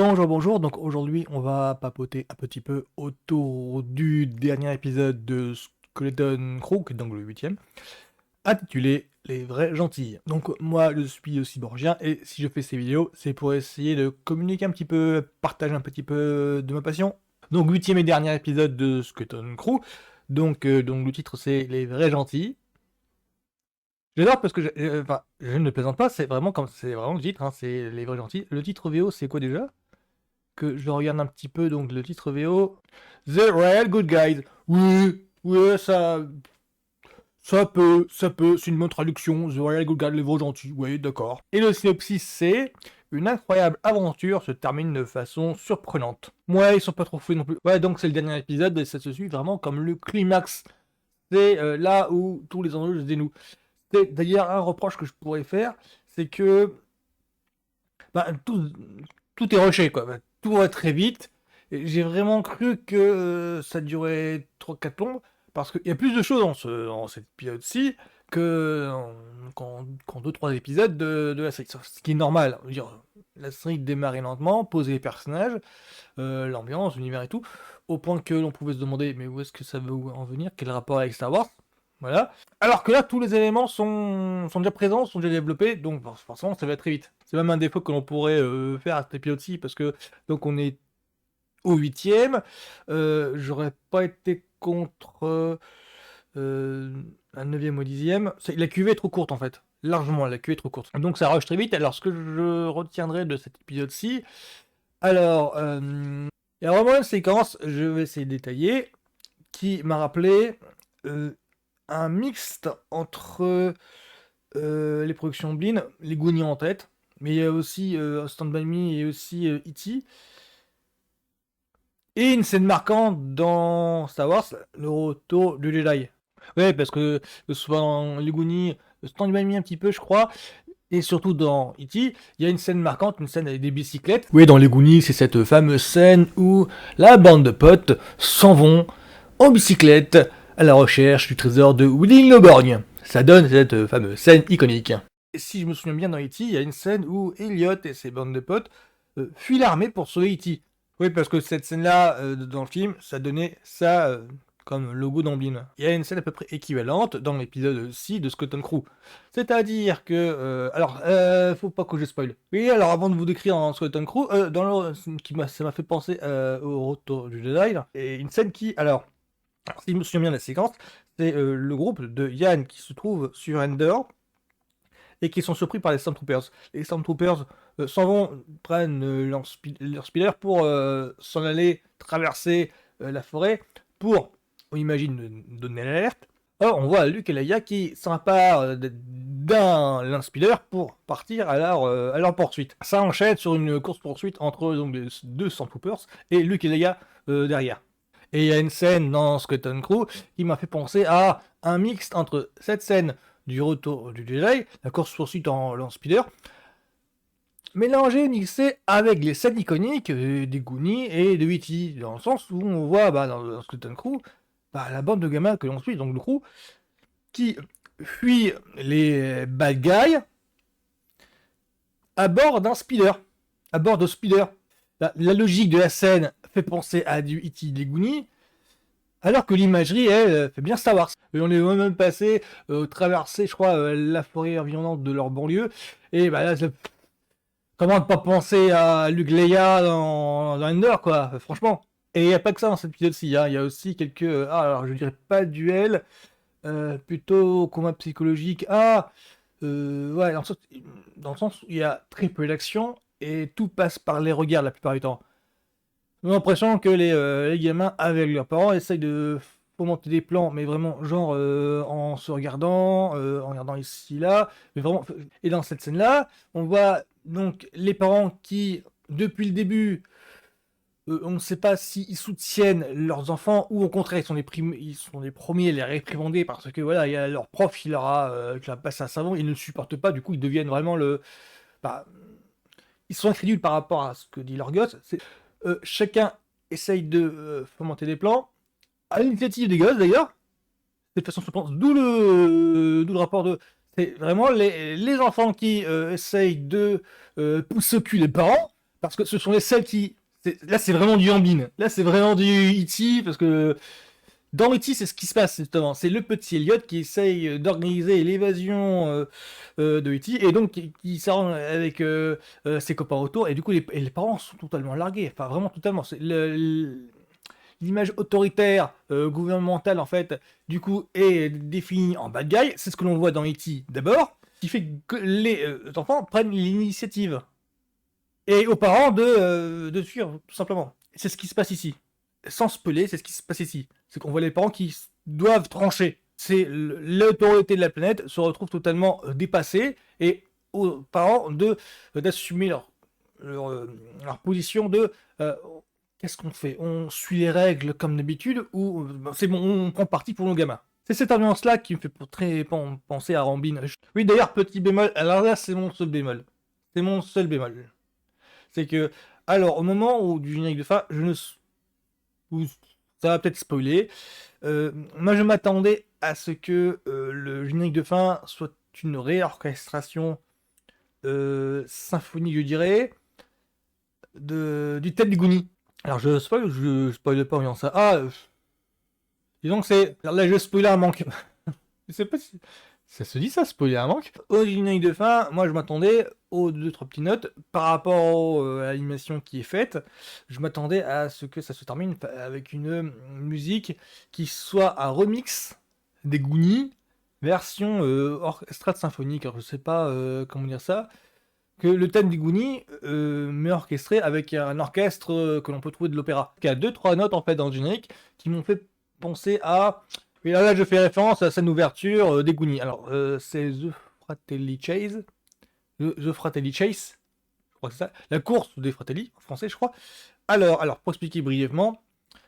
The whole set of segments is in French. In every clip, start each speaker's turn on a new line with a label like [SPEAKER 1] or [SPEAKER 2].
[SPEAKER 1] Bonjour, bonjour. Donc aujourd'hui, on va papoter un petit peu autour du dernier épisode de Skeleton Crew, qui est donc le huitième, intitulé Les vrais gentils. Donc moi, je suis cyborgien et si je fais ces vidéos, c'est pour essayer de communiquer un petit peu, partager un petit peu de ma passion. Donc huitième et dernier épisode de Skeleton Crew. Donc le titre c'est Les vrais gentils. J'adore parce que enfin, je ne plaisante pas, c'est vraiment le titre, hein, c'est Les vrais gentils. Le titre VO, c'est quoi déjà? Que je regarde un petit peu donc le titre VO. The Real Good Guys. Oui, oui, ça peut, c'est une bonne traduction. The Real Good Guys, les vrais gentils. Oui, d'accord. Et le synopsis, c'est une incroyable aventure se termine de façon surprenante. Ouais, ils sont pas trop fous non plus. Ouais, donc c'est le dernier épisode et ça se suit vraiment comme le climax. C'est là où tous les enjeux se dénouent. C'est d'ailleurs un reproche que je pourrais faire, c'est que bah, tout est rushé, quoi. Bah, tout va très vite. Et j'ai vraiment cru que ça durait 3-4 plombes, parce qu'il y a plus de choses dans cet épisode-ci que qu'en 2-3 épisodes de la série. Ce qui est normal. Je veux dire, la série démarrait lentement, posait les personnages, l'ambiance, l'univers et tout, au point que l'on pouvait se demander, mais où est-ce que ça veut en venir? Quel rapport avec Star Wars? Voilà. Alors que là, tous les éléments sont déjà présents, sont déjà développés, donc forcément, ça va très vite. C'est même un défaut que l'on pourrait faire à cet épisode-ci, parce que donc on est au huitième. J'aurais pas été contre un neuvième ou dixième. La QV est trop courte en fait. Largement, la QV est trop courte. Donc ça rush très vite. Alors ce que je retiendrai de cet épisode-ci, alors il y a vraiment une séquence, je vais essayer de détailler, qui m'a rappelé euh, un mixte entre les productions Blin, les Goonies en tête, mais il y a aussi Stand By Me et aussi E.T. Et une scène marquante dans Star Wars, le retour du Jedi. Ouais, parce que soit dans les Goonies, Stand By Me un petit peu, je crois, et surtout dans E.T., il y a une scène marquante, une scène avec des bicyclettes. Oui, dans les Goonies, c'est cette fameuse scène où la bande de potes s'en vont en bicyclette à la recherche du trésor de Willy Loborgne. Ça donne cette fameuse scène iconique. Et si je me souviens bien dans E.T., il y a une scène où Elliot et ses bandes de potes fuient l'armée pour sauver E.T. Oui, parce que cette scène-là, dans le film, ça donnait ça comme logo d'Amblin. Il y a une scène à peu près équivalente dans l'épisode 6 de Skeleton Crew. C'est-à-dire que... alors, faut pas que je spoil. Oui, alors avant de vous décrire en Skeleton Crew, ça m'a fait penser au retour du Jedi, là. Et une scène qui... Alors, si je me souviens bien de la séquence, c'est le groupe de Yann qui se trouve sur Endor et qui sont surpris par les Stormtroopers. Les Stormtroopers s'en vont, prennent leur speeder pour s'en aller traverser la forêt pour, on imagine, donner l'alerte. Or, on voit Luke et Leia qui s'emparent d'un speeder pour partir à leur poursuite. Ça enchaîne sur une course-poursuite entre donc, les deux Stormtroopers et Luke et Leia derrière. Et il y a une scène dans Skeleton Crew qui m'a fait penser à un mixte entre cette scène du retour du Jedi, la course-poursuite en speeder, mélangée, mixée avec les scènes iconiques des Goonies et de E.T., dans le sens où on voit dans Skeleton Crew la bande de gamins que l'on suit, donc le crew, qui fuit les bad guys à bord d'un speeder, à bord de speeder. La logique de la scène fait penser à du E.T. des Goonies, alors que l'imagerie, elle, fait bien Star Wars. Et on est même passé, traverser, je crois, la forêt environnante de leur banlieue. Et bah là, comment ne pas penser à Luke Leia dans Endor, quoi, franchement. Et il n'y a pas que ça dans cet épisode-ci, hein. Il y a aussi quelques... alors, je dirais pas duel, plutôt combat psychologique. Ouais, dans le sens où il y a très peu d'action et tout passe par les regards la plupart du temps. J'ai l'impression que les gamins, avec leurs parents, essayent de fomenter des plans, mais vraiment, genre, en se regardant, en regardant ici, là, mais vraiment... Et dans cette scène-là, on voit donc les parents qui, depuis le début, on ne sait pas s'ils soutiennent leurs enfants, ou au contraire, ils sont les premiers à les réprimander, parce que, voilà, il y a leur prof qui leur a passé un savon, ils ne supportent pas, du coup, ils deviennent vraiment le... Bah, ils sont incrédules par rapport à ce que dit leur gosse. Chacun essaye de fomenter des plans, à l'initiative des gosses d'ailleurs. De toute façon, je pense, d'où le rapport de. C'est vraiment les enfants qui essayent de pousser au cul les parents, Parce que ce sont les seuls qui... Là, c'est vraiment du Ambin. Là, c'est vraiment du E.T. parce que dans E.T., c'est ce qui se passe, justement. C'est le petit Elliot qui essaye d'organiser l'évasion de E.T. et donc qui s'arrange avec ses copains autour. Et du coup, les parents sont totalement largués. Enfin, vraiment totalement. L'image autoritaire, gouvernementale, en fait, du coup, est définie en bad guy. C'est ce que l'on voit dans E.T. d'abord, qui fait que les enfants prennent l'initiative. Et aux parents de suivre, tout simplement. C'est ce qui se passe ici. Sans spoiler, c'est ce qui se passe ici. C'est qu'on voit les parents qui doivent trancher. C'est l'autorité de la planète se retrouve totalement dépassée et aux parents d'assumer leur position de qu'est-ce qu'on fait? On suit les règles comme d'habitude ou c'est bon, on prend parti pour nos gamins. C'est cette ambiance-là qui me fait très penser à Rambin. Oui, d'ailleurs, petit bémol, alors là, c'est mon seul bémol. C'est mon seul bémol. C'est que, alors, au moment où du générique de fin, ça va peut-être spoiler. Moi, je m'attendais à ce que le générique de fin soit une réorchestration symphonique, je dirais, du thème du Goonie. Alors, je spoil pas en disant ça. Disons que c'est. Là, je spoilais un manque. Je sais pas si. Ça se dit ça, spoiler un manque. Au générique de fin, moi je m'attendais aux 2-3 petites notes par rapport à l'animation qui est faite. Je m'attendais à ce que ça se termine avec une musique qui soit un remix des Goonies, version orchestrale symphonique. Alors je sais pas comment dire ça. Que le thème des Goonies, mais orchestré avec un orchestre que l'on peut trouver de l'opéra. Il y a 2-3 notes en fait dans le générique qui m'ont fait penser à. Et là, je fais référence à la scène d'ouverture des Goonies. Alors, c'est The Fratelli Chase. The Fratelli Chase. Je crois que c'est ça. La course des Fratelli, en français, je crois. Alors pour expliquer brièvement,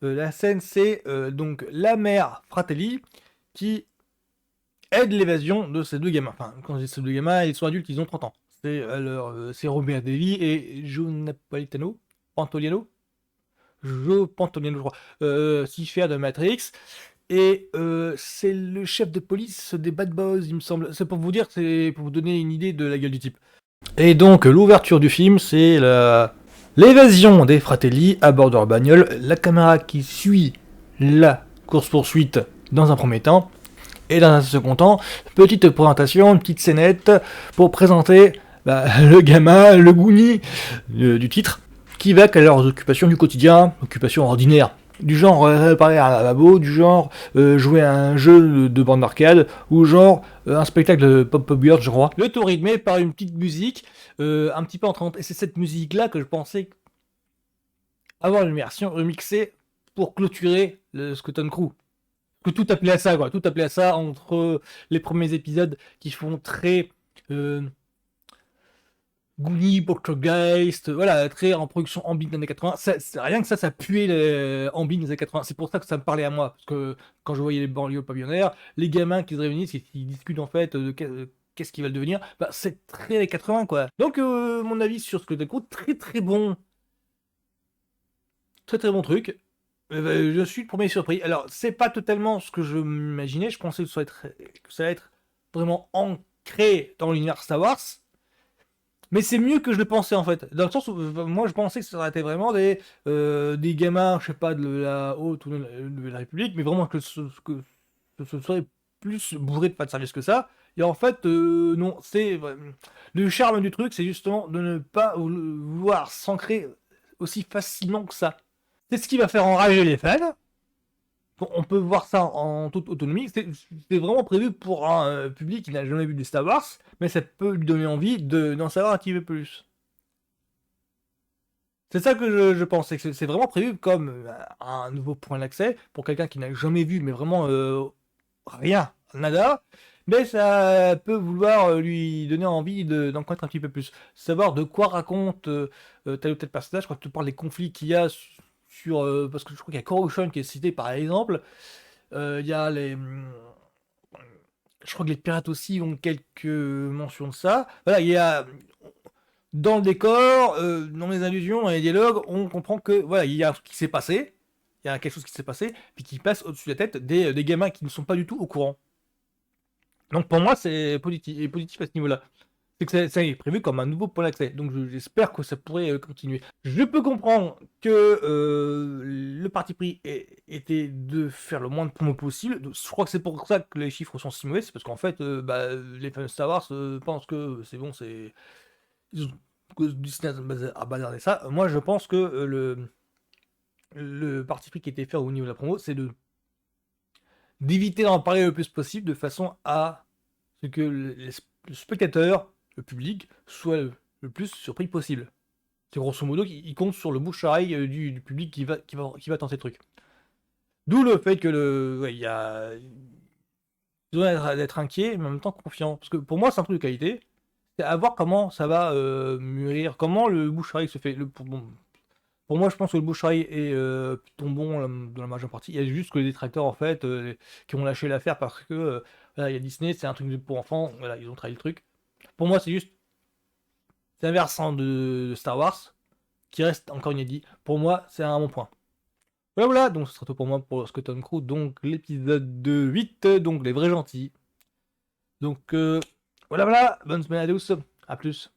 [SPEAKER 1] la scène, c'est donc la mère Fratelli qui aide l'évasion de ces deux gamins. Enfin, quand je dis ces deux gamins, ils sont adultes, ils ont 30 ans. C'est Robert Davi et Joe Napolitano. Pantoliano. Joe Pantoliano, je crois. Cipher de Matrix. Et c'est le chef de police des Bad Boys, il me semble. C'est pour vous dire, c'est pour vous donner une idée de la gueule du type. Et donc, l'ouverture du film, c'est l'évasion des Fratelli à bord de leur bagnole. La caméra qui suit la course-poursuite dans un premier temps. Et dans un second temps, petite présentation, une petite scénette pour présenter le gamin, le Goonie du titre, qui va à leurs occupations du quotidien, occupations ordinaires. Du genre réparer un lavabo, du genre jouer à un jeu de bande d'arcade, ou genre un spectacle de Pop Weird, je crois. Le tout rythmé par une petite musique un petit peu entrante. Et c'est cette musique-là que je pensais avoir une version remixée pour clôturer le Skeleton Crew. Que tout appelait à ça, quoi. Tout appelait à ça entre les premiers épisodes qui font très Goonie, Poltergeist, voilà, très en production Ambin des années 80. Rien que ça puait les Ambin des années 80. C'est pour ça que ça me parlait à moi. Parce que quand je voyais les banlieues pavillonnaires, les gamins qui se réunissent, ils discutent en fait de qu'est-ce qu'ils veulent devenir. Bah, c'est très les 80, quoi. Donc, mon avis sur ce que t'écoutes, très très bon. Très très bon truc. Je suis le premier surpris. Alors, c'est pas totalement ce que je m'imaginais. Je pensais que ça allait être vraiment ancré dans l'univers Star Wars. Mais c'est mieux que je le pensais en fait. Dans le sens où moi je pensais que ça aurait été vraiment des gamins, je sais pas, de la haute ou de la République, mais vraiment que ce serait plus bourré de pas de service que ça. Et en fait, non, le charme du truc, c'est justement de ne pas vouloir s'ancrer aussi facilement que ça. C'est ce qui va faire enrager les fans. Bon, on peut voir ça en toute autonomie. C'est vraiment prévu pour un public qui n'a jamais vu des Star Wars, mais ça peut lui donner envie d'en savoir un petit peu plus. C'est ça que je pense, c'est que c'est vraiment prévu comme un nouveau point d'accès pour quelqu'un qui n'a jamais vu, mais vraiment rien, nada. Mais ça peut vouloir lui donner envie d'en connaître un petit peu plus. Savoir de quoi raconte tel ou tel personnage, quand tu parles des conflits qu'il y a sur. Parce que je crois qu'il y a Coruscant qui est cité par exemple. Il y a les. Je crois que les pirates aussi ont quelques mentions de ça. Voilà, il y a dans le décor, dans les allusions et les dialogues, on comprend que voilà, il y a ce qui s'est passé, il y a quelque chose qui s'est passé, puis qui passe au-dessus de la tête des gamins qui ne sont pas du tout au courant. Donc pour moi, c'est positif à ce niveau-là. C'est que ça est prévu comme un nouveau point d'accès, donc j'espère que ça pourrait, continuer. Je peux comprendre que, le parti pris était de faire le moins de promos possible, donc je crois que c'est pour ça que les chiffres sont si mauvais, c'est parce qu'en fait, bah, les fans de Star Wars, pensent que c'est bon, c'est ils ont que Disney a bazardé ça. Moi, je pense que, le parti pris qui était fait au niveau de la promo, c'est d'éviter d'en parler le plus possible de façon à ce que le spectateur, le public, soit le plus surpris possible. C'est grosso modo qu'il compte sur le bouche-oreille du public qui va tenter le truc. D'où le fait que ouais, il y a besoin d'être inquiet, mais en même temps confiant. Parce que pour moi, c'est un truc de qualité. C'est à voir comment ça va mûrir, comment le bouche-oreille se fait. Bon, pour moi, je pense que le bouche-oreille est plutôt bon dans la majeure partie. Il y a juste que les détracteurs, en fait, qui ont lâché l'affaire parce que voilà, il y a Disney, c'est un truc pour enfants. Voilà, ils ont trahi le truc. Pour moi, c'est un versant de Star Wars qui reste encore inédit. Pour moi, c'est un bon point. Voilà, voilà, donc ce sera tout pour moi pour Scott and Crew, donc l'épisode 8, donc les vrais gentils. Donc voilà, voilà, bonne semaine à tous, à plus.